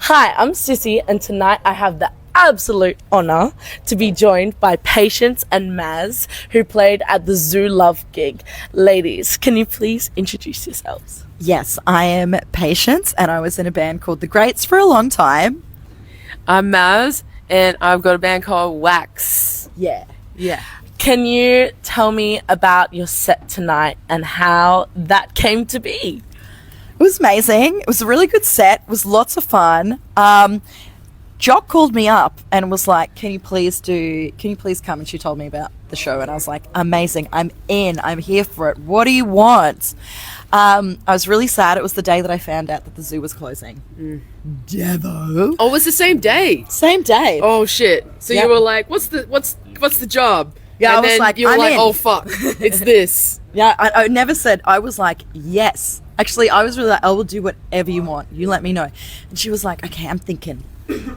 Hi, I'm Sissy, and tonight I have the absolute honor to be joined by Patience and Maz, who played at the Zoo Love gig. Ladies, can you please introduce yourselves? Yes, I am Patience, and I was in a band called The Greats for a long time. I'm Maz, and I've got a band called Wax. Yeah. Can you tell me about your set tonight and how that came to be? It was amazing. It was a really good set. It was lots of fun. Jock called me up and was like, can you please come? And she told me about the show, and I was like, amazing. I'm in. I'm here for it. What do you want? I was really sad. It was the day that I found out that the zoo was closing. Devo. Oh, it was the same day. Same day. Oh shit! So Yep. you were like, "What's the job?" Yeah, and I was then like, you were "I'm like, in." "Oh fuck, it's this." Yeah, I never said. I was like, yes. Actually, I was really like, I will do whatever you want. You let me know. And she was like, okay, I'm thinking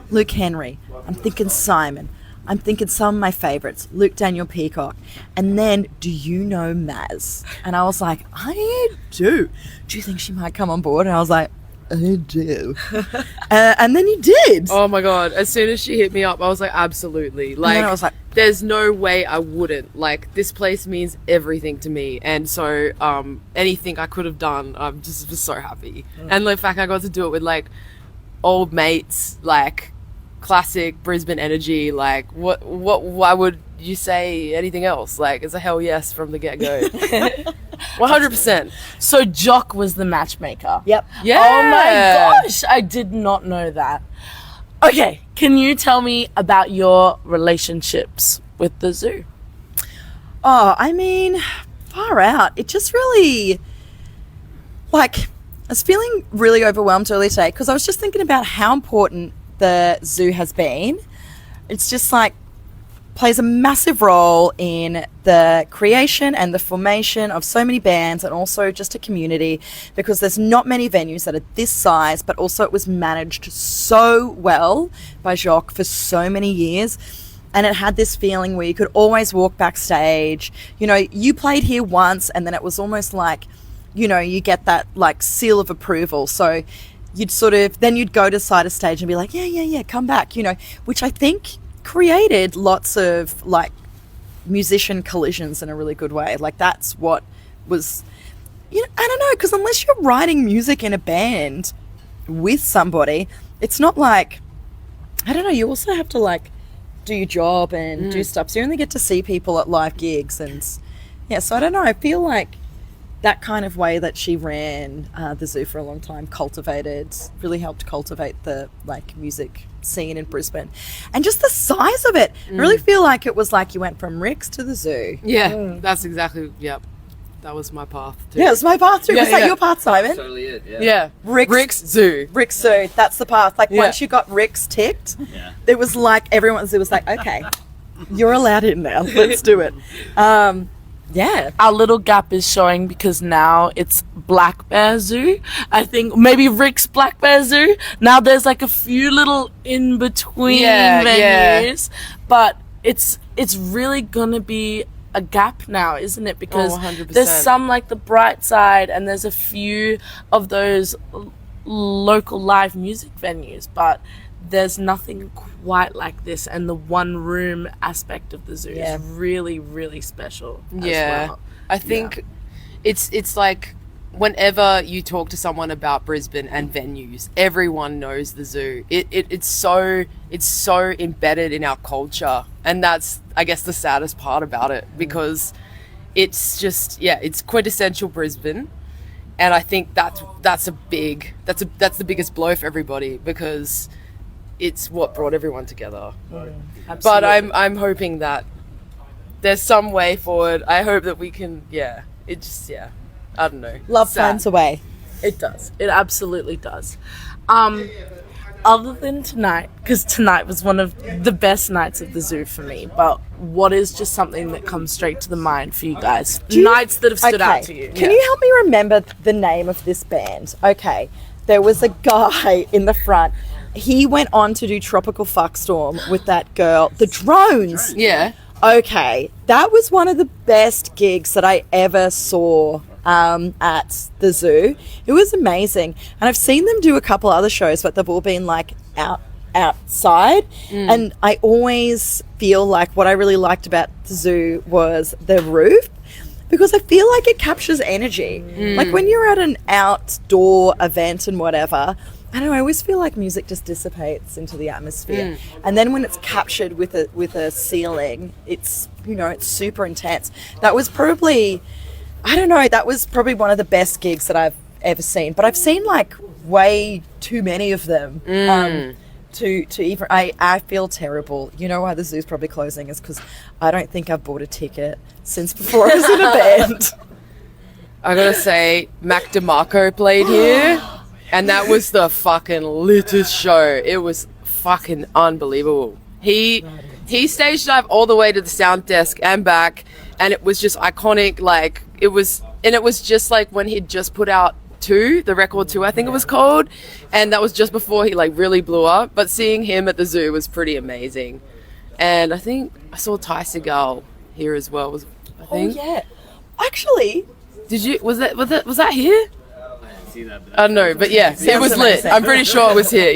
Luke Henry. I'm thinking Simon. I'm thinking some of my favorites, Luke Daniel Peacock. And then, do you know Maz? And I was like, I do. Do you think she might come on board? And I was like, I do. And then you did. Oh my god! As soon as she hit me up, I was like, "Absolutely!" And then I was like, there's no way I wouldn't. Like, this place means everything to me, and so anything I could have done, I'm just so happy. And the fact I got to do it with like old mates, like classic Brisbane energy. Like, why would you say anything else? Like, it's a hell yes from the get go. 100%. So Jock was the matchmaker. yep. Yeah. Oh my gosh, I did not know that. Okay, can you tell me about your relationships with the zoo? Oh, I mean, far out. It just really, like, I was feeling really overwhelmed earlier today because I was just thinking about how important the zoo has been. It's just like, plays a massive role in the creation and the formation of so many bands, and also just a community, because there's not many venues that are this size, but also it was managed so well by Jacques for so many years. And it had this feeling where you could always walk backstage. You know, you played here once, and then it was almost like, you know, you get that like seal of approval. So you'd then you'd go to side of stage and be like, yeah, come back, you know, which I think created lots of like musician collisions in a really good way. Like, that's what was, you know, I don't know, because unless you're writing music in a band with somebody, it's not like, I don't know, you also have to like do your job and do stuff, so you only get to see people at live gigs. And yeah, so I don't know, I feel like that kind of way that she ran the zoo for a long time really helped cultivate the like music scene in Brisbane, and just the size of it. I really feel like it was like you went from Rick's to the zoo. Yeah, that's exactly. Yep, that was my path too. Yeah, it was my path too. Yeah, Was that yeah. your path, Simon? Totally it, yeah. Yeah, Rick's Zoo. Rick's zoo. That's the path. Like, Yeah. once you got Rick's ticked, Yeah. it was like everyone at the zoo was like, okay, you're allowed in now. Let's do it. Yeah. Our little gap is showing because now it's Black Bear Zoo. I think maybe Rick's Black Bear Zoo. Now there's like a few little in between venues, but it's really gonna be a gap now, isn't it? Because 100%. there's some like the Bright Side, and there's a few of those local live music venues, but there's nothing quite like this, and the one room aspect of the zoo Yeah. is really, really special as Yeah, well. I think it's like whenever you talk to someone about Brisbane and venues, everyone knows the zoo. It's so embedded in our culture, and that's, I guess, the saddest part about it, because it's just, yeah, it's quintessential Brisbane. And I think that's the biggest blow for everybody, because it's what brought everyone together. But I'm hoping that there's some way forward. I hope that we can, I don't know. Love Sad. finds a way. It does. It absolutely does. Other than tonight, because tonight was one of the best nights of the zoo for me, but what is just something that comes straight to the mind for you guys? Nights that have stood out to you. Can you help me remember the name of this band? Okay, there was a guy in the front. He went on to do Tropical Fuckstorm with that girl. The Drones. Yeah. Okay, that was one of the best gigs that I ever saw at the zoo. It was amazing. And I've seen them do a couple other shows, but they've all been like outside. And I always feel like what I really liked about the zoo was the roof, because I feel like it captures energy. Like when you're at an outdoor event and whatever, I don't know, I always feel like music just dissipates into the atmosphere. And then when it's captured with a ceiling, it's, you know, it's super intense. That was probably, I don't know, that was probably one of the best gigs that I've ever seen. But I've seen like way too many of them. To even, I feel terrible. You know why the zoo's probably closing is because I don't think I've bought a ticket since before I was in a band. I gotta say, Mac DeMarco played here, and that was the fucking littest show. It was fucking unbelievable. He stage dived all the way to the sound desk and back, and it was just iconic. Like it was just like when he'd just put out the record 2, I think it was called, and that was just before he like really blew up. But seeing him at the zoo was pretty amazing. And I think I saw Ty Segall here as well. I think. Oh yeah, actually, did you? Was that here? I didn't see that. I don't know, but yeah, it was lit. amazing. I'm pretty sure it was here.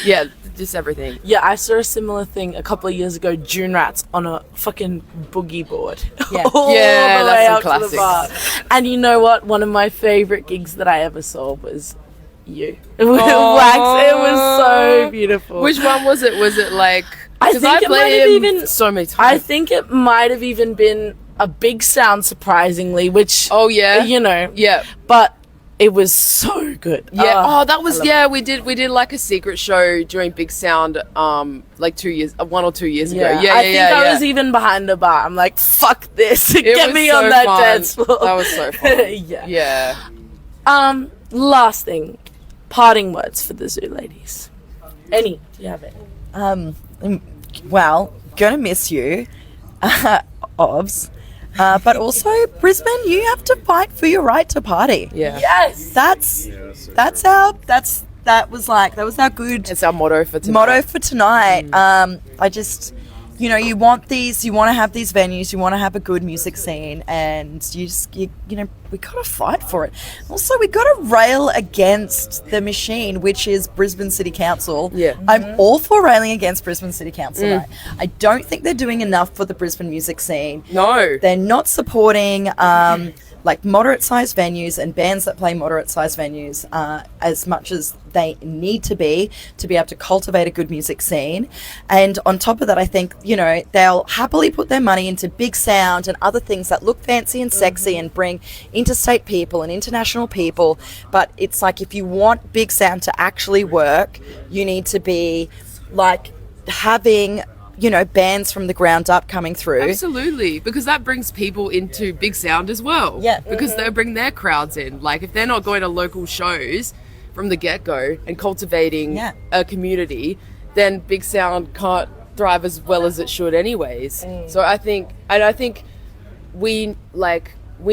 Yeah, just everything. Yeah, I saw a similar thing a couple of years ago, June Rats on a fucking boogie board. Yeah. All Yeah, the that's way some out to the classics. bar. And you know what? One of my favorite gigs that I ever saw was you. With Wax. It was so beautiful. Which one was it? Was it like? I 'cause think it might played have him even- so many I times. think it might have even been a Big Sound, surprisingly, which, Oh yeah, you know, yeah. but it was so good. Yeah. Oh, That was we did like a secret show during Big Sound, like 1 or 2 years ago. Yeah, I think I was even behind the bar. I'm like, fuck this. It Get was me so on that fun. dance floor. That was so fun. Yeah. Yeah. Last thing, parting words for the zoo ladies. Any? Do you have it? well, gonna miss you, Obs. But also, Brisbane, you have to fight for your right to party. Yeah. Yes. That was our good It's our motto for tonight. motto for tonight. I just, you know, you want to have these venues, you want to have a good music scene, and you know, we gotta fight for it. Also, we gotta rail against the machine, which is Brisbane City Council. Yeah. I'm all for railing against Brisbane City Council. I don't think they're doing enough for the Brisbane music scene. No. They're not supporting like moderate-sized venues and bands that play moderate-sized venues as much as they need to be able to cultivate a good music scene. And on top of that, I think, you know, they'll happily put their money into Big Sound and other things that look fancy and sexy and bring interstate people and international people. But it's like, if you want Big Sound to actually work, you need to be like having, you know, bands from the ground up coming through. Absolutely, because that brings people into Big Sound as well. Yeah. Because they bring their crowds in. Like, if they're not going to local shows from the get-go and cultivating a community, then Big Sound can't thrive as well as it should anyways. So I think we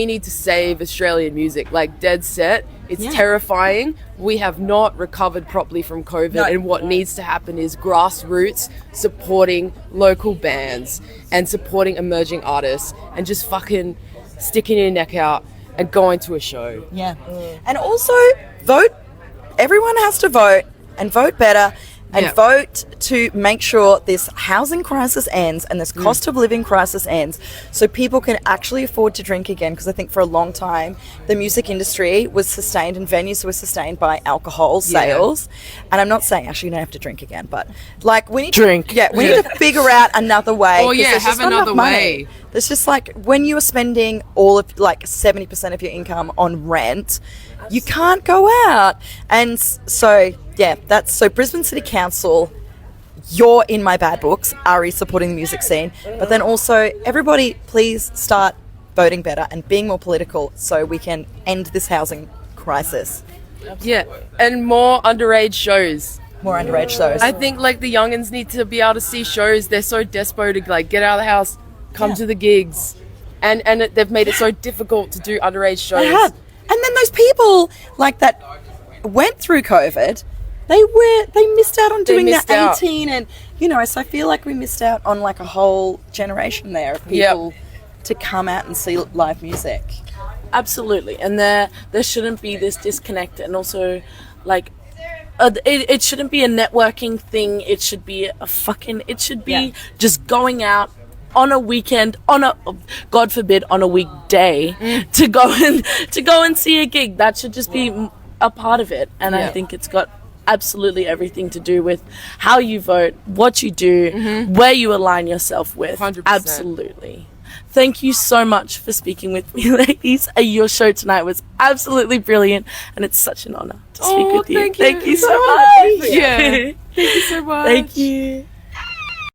need to save Australian music, like dead set. It's terrifying. We have not recovered properly from COVID, and what needs to happen is grassroots supporting local bands and supporting emerging artists and just fucking sticking your neck out and going to a show. Yeah. And also vote. Everyone has to vote and vote better and vote to make sure this housing crisis ends and this cost of living crisis ends, so people can actually afford to drink again. Because I think for a long time the music industry was sustained and venues were sustained by alcohol sales. And I'm not saying actually you don't have to drink again, but like we need Drink. we need to figure out another way. Oh, 'cause yeah, there's just have not another enough money. way. There's just like, when you are spending all of like 70% of your income on rent, you can't go out. And so that's so Brisbane City Council, you're in my bad books, Ari supporting the music scene, but then also everybody please start voting better and being more political so we can end this housing crisis. Yeah, and more underage shows. More underage shows. I think like the youngins need to be able to see shows. They're so despo to like get out of the house, come to the gigs, and they've made it so difficult to do underage shows. They have. And then those people like that went through COVID, they missed out on doing missed that out. 18, and you know, so I feel like we missed out on like a whole generation there of people to come out and see live music. Absolutely. And there shouldn't be this disconnect, and also like it shouldn't be a networking thing. It should be just going out on a weekend, on a, God forbid, on a weekday to go and see a gig. That should just be a part of it. And I think it's got absolutely everything to do with how you vote, what you do, where you align yourself with. 100%. Absolutely. Thank you so much for speaking with me, ladies. Your show tonight was absolutely brilliant, and it's such an honor to speak with you. Thank you. Thank you so So much. much. Yeah. Thank you so much. Thank you.